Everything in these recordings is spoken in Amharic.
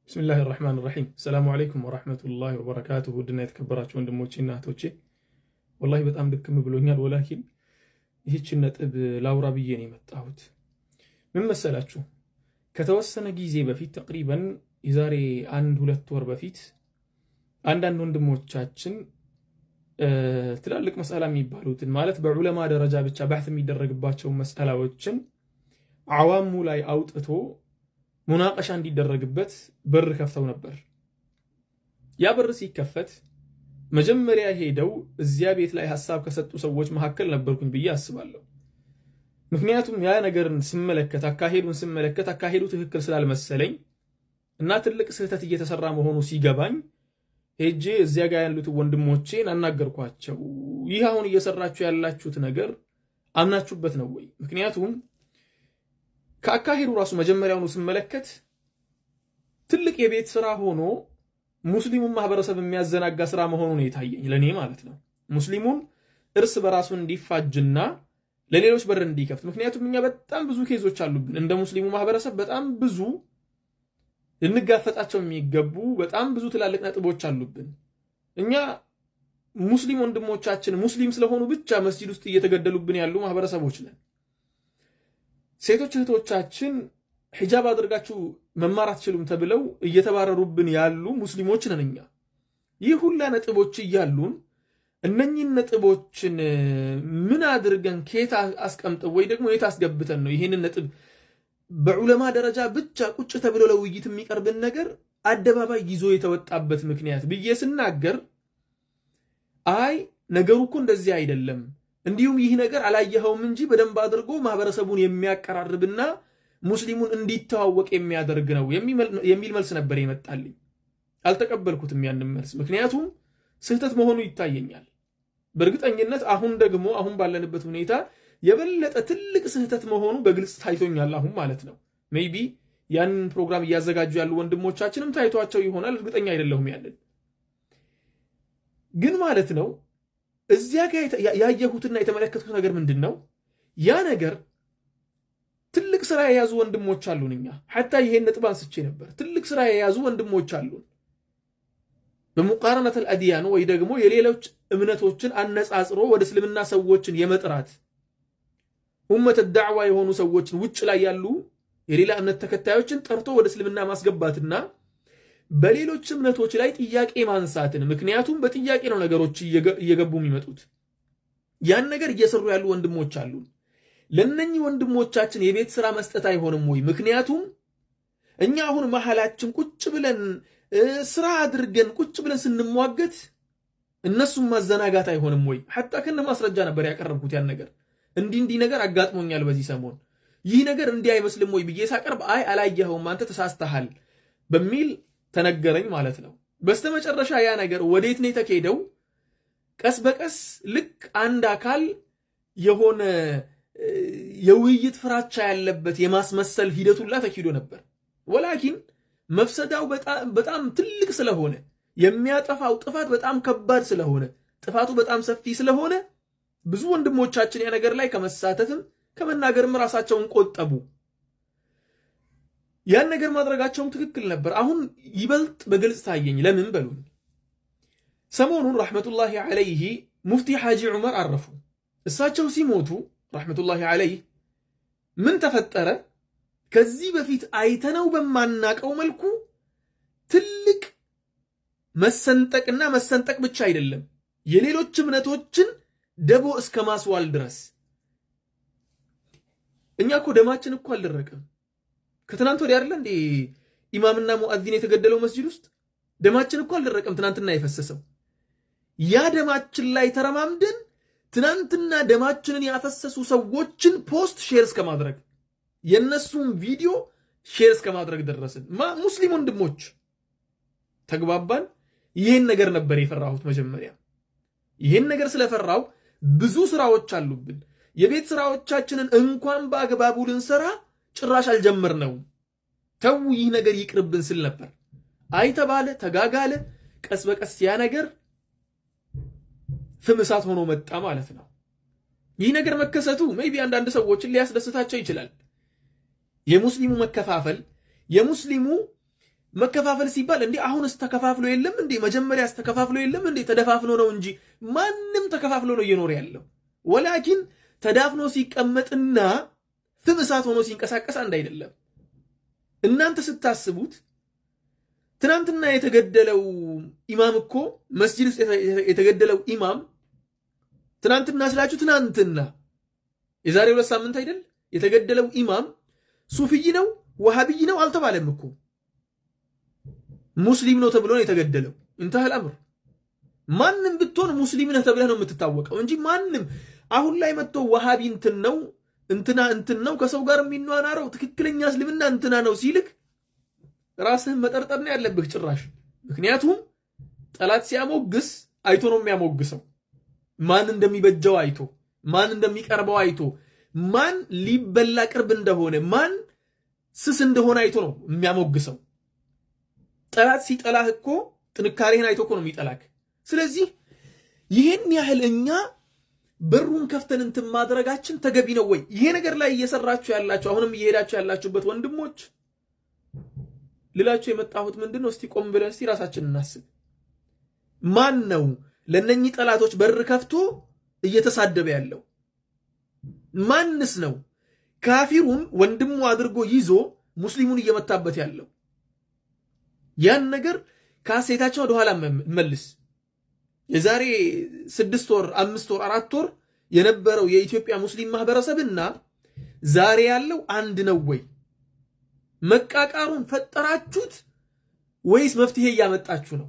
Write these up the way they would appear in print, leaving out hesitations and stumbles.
بسم الله الرحمن الرحيم السلام عليكم ورحمة الله وبركاته ودنا يتكبراتችሁ ወንድሞቼና እህቶቼ والله በጣም ድክም ብሎኛል ወላኪን ይህችን ነጥብ ላውራ ብዬ ነው የመጣሁት ምን መሰላችሁ ከተወሰነ ጊዜ በፊት ተقريبا የዛሬ 1-2 ወር በፊት አንዳንድ ወንድሞቻችን ትላልቅ መስአላ የሚባሉትን ማለት በዑለማ ደረጃ ብቻ በሕት የሚደረግባቸው መስአላዎችን አዋሙ ላይ አውጥቶ ሙናቀሻ እንዲደረግበት በር ከፍተው ነበር። ያ በር ሲከፈት መጀመሪያ ሄደው እዚያ ቤት ላይ ሐሳብ ከሰጡ ሰዎች መካከል ነበርኩኝ ብዬ አስባለሁ። ምክንያቱም ያ ነገርን ስመለከት አካሄዱ ትክክል ስላልመሰለኝ እና ትልቅ ስህተት እየተሰራ መሆኑ ሲገባኝ ሄጄ እዚያ ጋር ያሉት ወንድሞቼን አናገርኳቸው። ይህ አሁን እየሰራችሁ ያላችሁት ነገር አምናችሁበት ነው ወይ? ምክንያቱም ከአካሄዱ ራሱ መጀመሪያውኑ ስመለከት ትልቅ የቤት ስራ ሆኖ ሙስሊሙን ማህበረሰብ የሚያዘናጋ ስራ መሆኑን የታየኝ ለኔ ማለት ነው። ሙስሊሙን እርስ በራሱ እንዲፋጅና ለሌሎች በር እንዲከፍት። ምክንያቱም እኛ በጣም ብዙ ኬዞች አሉብን እንደ ሙስሊሙ ማህበረሰብ በጣም ብዙ ልንጋፈጣቸው የሚገቡ በጣም ብዙ ትላልቅ ነጥቦች አሉብን። እኛ ሙስሊም ወንድሞቻችን ሙስሊም ስለሆኑ ብቻ መስጂድ ውስጥ እየተገደሉብን ያሉ ማህበረሰቦች ነን። ሴቶች እህቶቻችን ሒጃብ አድርጋችሁ መማር አትችሉም ተብለው እየተባረሩብን ያሉ ሙስሊሞች ነን እኛ። ይህ ሁላ ነጥቦች እያሉን እነኚህን ነጥቦችን ምን አድርገን ከየት አስቀምጠው ወይ ደግሞ የት አስገብተን ነው ይሄንን ነጥብ በዑለማ ደረጃ ብቻ ቁጭ ተብሎ ለውይይት የሚቀርብን ነገር አደባባይ ይዞ የተወጣበት ምክንያት ብዬ ስናገር አይ ነገሩ እኮ እንደዚህ አይደለም፣ እንዲሁም ይህ ነገር አላየኸውም እንጂ በደንብ አድርጎ ማህበረሰቡን የሚያቀራርብና ሙስሊሙን እንዲተዋወቅ የሚያደርግ ነው የሚል መልስ ነበር ይመጣልኝ። አልተቀበልኩትም ያንን መልስ፣ ምክንያቱም ስህተት መሆኑ ይታየኛል። በእርግጠኝነት አሁን ባለንበት ሁኔታ የበለጠ ትልቅ ስህተት መሆኑ በግልጽ ታይቶኛል አሁን ማለት ነው። ሜይቢ ያንን ፕሮግራም እያዘጋጁ ያሉ ወንድሞቻችንም ታይቷቸው ይሆናል፣ እርግጠኛ አይደለሁም። ያንን ግን ማለት ነው እዚያ ጋር ያየሁትና የተመለከትኩት ነገር ምንድነው? ያ ነገር ትልቅ ስራ የያዙ ወንድሞች አሉን። እኛ ሐታ ይሄን ነጥብ አንስቼ ነበር። ትልቅ ስራ የያዙ ወንድሞች አሉን። በሙቃረነት አልአዲያን ወይ ደግሞ የሌሎች እምነቶችን አነጻጽሮ ወደ እስልምና ሰዎችን የመጥራት ኡመት ዳዕዋ የሆኑ ሰዎችን ውጭ ላይ ያሉ የሌላ እምነት ተከታዮችን ጠርቶ ወደ እስልምና ማስገባትና በሌሎች እምነቶች ላይ ጥያቄ ማንሳትን። ምክንያቱም በጥያቄ ነው ነገሮች እየገቡ የሚመጡት። ያን ነገር እየሰሩ ያሉ ወንድሞች አሉ። ለነኚህ ወንድሞቻችን የቤት ስራ መስጠት አይሆንም ወይ? ምክንያቱም እኛ አሁን መሐላችን ቁጭ ብለን ስራ አድርገን ቁጭ ብለን ስንሟገት እነሱም ማዘናጋት አይሆንም ወይ? ሐታ ከነ ማስረጃ ነበር ያቀረብኩት ያን ነገር እንዲህ ነገር አጋጥሞኛል በዚህ ሰሞን ይህ ነገር እንዲህ አይመስልም ወይ ብዬ ሳቀርብ አይ አላየኸውም አንተ ተሳስተሃል በሚል ተነገረኝ ማለት ነው። በስተመጨረሻ ያ ነገር ወዴት ነው የተካሄደው? ቀስ በቀስ ልክ አንድ አካል የሆነ የውይይት ፍራቻ ያለበት የማስመሰል ሂደቱላ ተኪዶ ነበር። ወላኪን መፍሰዳው በጣም ትልቅ ስለሆነ የሚያጠፋው ጥፋት በጣም ከባድ ስለሆነ ጥፋቱ በጣም ሰፊ ስለሆነ ብዙ ወንድሞቻችን ያ ነገር ላይ ከመሳተፍም ከመናገርም ራሳቸውን ቆጠቡ። ያን ነገር ማድረጋቸውም ትክክል ነበር። አሁን ይበልጥ በግልጽ ታየኝ። ለምን በሉኝ፣ ሰሞኑን ረሕመቱላሂ ዐለይሂ ሙፍቲ ሐጂ ዑመር አረፉ። እሳቸው ሲሞቱ ረሕመቱላሂ ዐለይሂ ምን ተፈጠረ? ከዚህ በፊት አይተነው በማናቀው መልኩ ትልቅ መሰንጠቅና መሰንጠቅ ብቻ አይደለም የሌሎች እምነቶችን ደቦ እስከ ማስዋል ድረስ። እኛ እኮ ደማችን እኮ አልደረቀም። ከትናንት ወዲያ አይደለ እንዴ ኢማምና ሙአዚን የተገደለው መስጂድ ውስጥ? ደማችን እኮ አልደረቀም፣ ትናንትና የፈሰሰው። ያ ደማችን ላይ ተረማምደን ትናንትና ደማችንን ያፈሰሱ ሰዎችን ፖስት ሼር እስከ ማድረግ የነሱን ቪዲዮ ሼር እስከ ማድረግ ደረስን። ሙስሊም ወንድሞች ተግባባን። ይሄን ነገር ነበር የፈራሁት መጀመሪያ። ይሄን ነገር ስለፈራው ብዙ ስራዎች አሉብን። የቤት ስራዎቻችንን እንኳን በአግባቡ ልንሰራ ጭራሽ አልጀመርነው። ተው ይህ ነገር ይቅርብን ስል ነበር። አይተባለ ተጋጋለ። ቀስ በቀስ ያ ነገር ፍም እሳት ሆኖ መጣ ማለት ነው። ይህ ነገር መከሰቱ ሜይቢ አንዳንድ ሰዎችን ሊያስደስታቸው ይችላል። የሙስሊሙ መከፋፈል፣ የሙስሊሙ መከፋፈል ሲባል እንዴ አሁንስ ተከፋፍሎ የለም እንዴ? መጀመሪያስ ተከፋፍሎ የለም እንዴ? ተደፋፍኖ ነው እንጂ ማንም ተከፋፍሎ ነው እየኖረ ያለው። ወላኪን ተዳፍኖ ሲቀመጥና ፍም እሳት ሆኖ ሲንቀሳቀስ አንድ አይደለም። እናንተ ስታስቡት ትናንትና የተገደለው ኢማም እኮ መስጂድ ውስጥ የተገደለው ኢማም ትናንትና ስላችሁ ትናንትና የዛሬ 2 ሳምንት አይደል የተገደለው ኢማም ሱፊይ ነው ወሃቢይ ነው አልተባለም እኮ ሙስሊም ነው ተብሎ ነው የተገደለው። እንተህ አልአምር ማንም ብትሆን ሙስሊም ነህ ተብለህ ነው የምትታወቀው እንጂ ማንም አሁን ላይ መጥቶ ወሃቢ እንትን ነው እንትን ነው ከሰው ጋር የሚኗናረው ትክክለኛ እስልምና እንትና ነው ሲልክ ራስህን መጠርጠር ነው ያለብህ ጭራሽ። ምክንያቱም ጠላት ሲያሞግስ አይቶ ነው የሚያሞግሰው። ማን እንደሚበጀው አይቶ፣ ማን እንደሚቀርበው አይቶ፣ ማን ሊበላ ቅርብ እንደሆነ፣ ማን ስስ እንደሆነ አይቶ ነው የሚያሞግሰው። ጠላት ሲጠላህ እኮ ጥንካሬህን አይቶ እኮ ነው የሚጠላክ። ስለዚህ ይሄን ያህል እኛ በሩን ከፍተን እንትን ማድረጋችን ተገቢ ነው ወይ? ይሄ ነገር ላይ እየሰራችሁ ያላችሁ አሁንም እየሄዳችሁ ያላችሁበት ወንድሞች ልላችሁ የመጣሁት ምንድነው? እስቲ ቆም ብለን እስቲ ራሳችንን እናስብ። ማን ነው ለነኚህ ጠላቶች በር ከፍቶ እየተሳደበ ያለው? ማንስ ነው ካፊሩን ወንድሙ አድርጎ ይዞ ሙስሊሙን እየመታበት ያለው? ያን ነገር ካሴታችን ወደ ኋላ መልስ። የዛሬ 6 ወር 5 ወር 4 ወር የነበረው የኢትዮጵያ ሙስሊም ማህበረሰብና ዛሬ ያለው አንድ ነው ወይ? መቃቃሩን ፈጠራችሁት ወይስ መፍትሄ እያመጣችሁ ነው?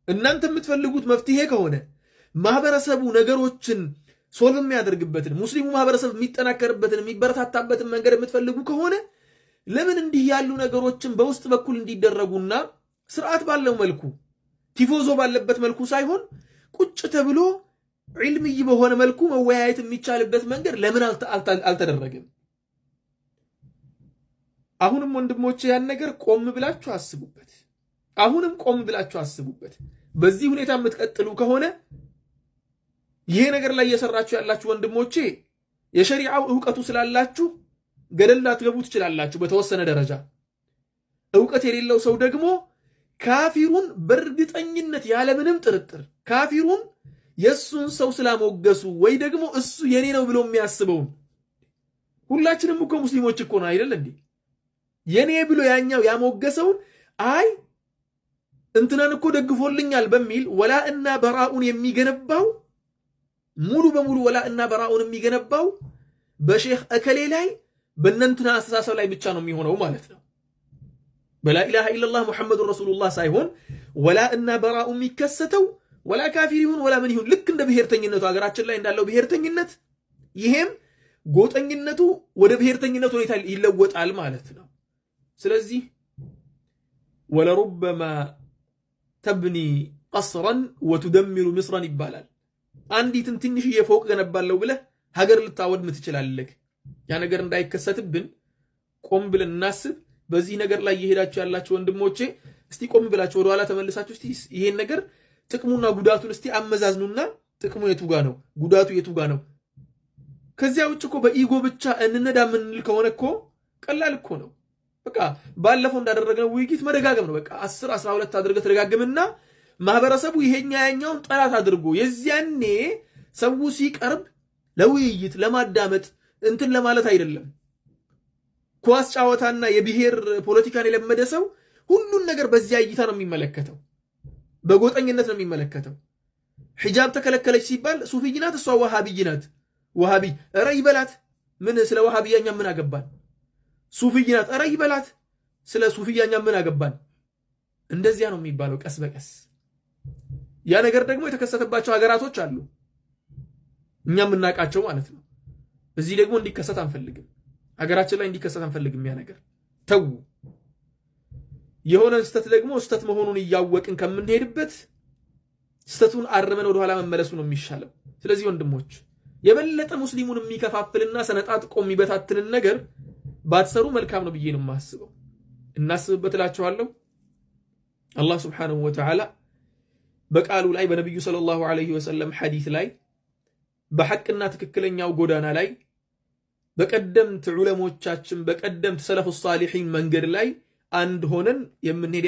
እናንተ የምትፈልጉት መፍትሄ ከሆነ ማህበረሰቡ ነገሮችን ሶልቭ የሚያደርግበትን ሙስሊሙ ማህበረሰብ የሚጠናከርበትን የሚበረታታበትን መንገድ የምትፈልጉ ከሆነ ለምን እንዲህ ያሉ ነገሮችን በውስጥ በኩል እንዲደረጉና ስርዓት ባለው መልኩ ቲፎዞ ባለበት መልኩ ሳይሆን ቁጭ ተብሎ ዒልምይ በሆነ መልኩ መወያየት የሚቻልበት መንገድ ለምን አልተደረገም? አሁንም ወንድሞቼ ያን ነገር ቆም ብላችሁ አስቡበት። አሁንም ቆም ብላችሁ አስቡበት። በዚህ ሁኔታ የምትቀጥሉ ከሆነ ይሄ ነገር ላይ እየሰራችሁ ያላችሁ ወንድሞቼ የሸሪዓው ዕውቀቱ ስላላችሁ ገደል ላትገቡ ትችላላችሁ በተወሰነ ደረጃ። ዕውቀት የሌለው ሰው ደግሞ ካፊሩን በእርግጠኝነት ያለምንም ጥርጥር ካፊሩን የሱን ሰው ስላሞገሱ ወይ ደግሞ እሱ የኔ ነው ብሎ የሚያስበውን ሁላችንም እኮ ሙስሊሞች እኮ ነው አይደል እንዴ? የኔ ብሎ ያኛው ያሞገሰውን አይ እንትናን እኮ ደግፎልኛል በሚል ወላእና በራኡን የሚገነባው ሙሉ በሙሉ ወላእና በራኡን የሚገነባው በሼክ እከሌ ላይ በእነንትና አስተሳሰብ ላይ ብቻ ነው የሚሆነው ማለት ነው። በላኢላሃ ኢለላህ ሙሐመዱን ረሱሉላህ ሳይሆን ወላእና በራኡ የሚከሰተው ወላ ካፊር ይሁን ወላ ምን ይሁን ልክ እንደ ብሔርተኝነቱ ሀገራችን ላይ እንዳለው ብሔርተኝነት ይሄም ጎጠኝነቱ ወደ ብሔርተኝነቱ ሁኔታ ይለወጣል ማለት ነው። ስለዚህ ወለሩበማ ተብኒ ቀስረን ወቱደሚሩ ምስረን ይባላል። አንዲትን ትንሽዬ ፎቅ ገነባለሁ ብለህ ሀገር ልታወድም ትችላለህ። ያ ነገር እንዳይከሰትብን ቆም ብለን እናስብ። በዚህ ነገር ላይ እየሄዳችሁ ያላችሁ ወንድሞቼ እስቲ ቆም ብላችሁ ወደ ኋላ ተመልሳችሁ እስቲ ይሄን ነገር ጥቅሙና ጉዳቱን እስቲ አመዛዝኑና ጥቅሙ የቱ ጋር ነው ጉዳቱ የቱ ጋር ነው? ከዚያ ውጭ እኮ በኢጎ ብቻ እንነዳ ምንል ከሆነ እኮ ቀላል እኮ ነው። በቃ ባለፈው እንዳደረግነው ውይይት መደጋገም ነው። በቃ 10 12 አድርገህ ተደጋግምና ማህበረሰቡ ይሄኛ ያኛውን ጠላት አድርጎ የዚያኔ ሰው ሲቀርብ ለውይይት ለማዳመጥ እንትን ለማለት አይደለም። ኳስ ጫወታና የብሔር ፖለቲካን የለመደ ሰው ሁሉን ነገር በዚያ እይታ ነው የሚመለከተው፣ በጎጠኝነት ነው የሚመለከተው። ሒጃብ ተከለከለች ሲባል ሱፊይ ናት እሷ ወሃቢይ ናት። ወሃቢ ኧረ ይበላት፣ ምን ስለ ወሃቢያኛ ምን አገባን? ሱፊይ ናት ኧረ ይበላት፣ ስለ ሱፊያኛ ምን አገባን? እንደዚያ ነው የሚባለው ቀስ በቀስ። ያ ነገር ደግሞ የተከሰተባቸው ሀገራቶች አሉ እኛ የምናውቃቸው ማለት ነው። እዚህ ደግሞ እንዲከሰት አንፈልግም፣ ሀገራችን ላይ እንዲከሰት አንፈልግም። ያ ነገር ተው። የሆነ ስተት ደግሞ ስተት መሆኑን እያወቅን ከምንሄድበት ስተቱን አርመን ወደ ኋላ መመለሱ ነው የሚሻለው። ስለዚህ ወንድሞች የበለጠ ሙስሊሙን የሚከፋፍልና ሰነጣጥቆ የሚበታትንን ነገር ባትሰሩ መልካም ነው ብዬ ነው የማስበው። እናስብበት እላችኋለሁ። አላህ ሱብሓነሁ ወተዓላ በቃሉ ላይ በነብዩ ሰለላሁ ዐለይሂ ወሰለም ሐዲስ ላይ በሐቅና ትክክለኛው ጎዳና ላይ በቀደምት ዑለሞቻችን በቀደምት ሰለፉ ሷሊሒን መንገድ ላይ አንድ ሆነን የምንሄድ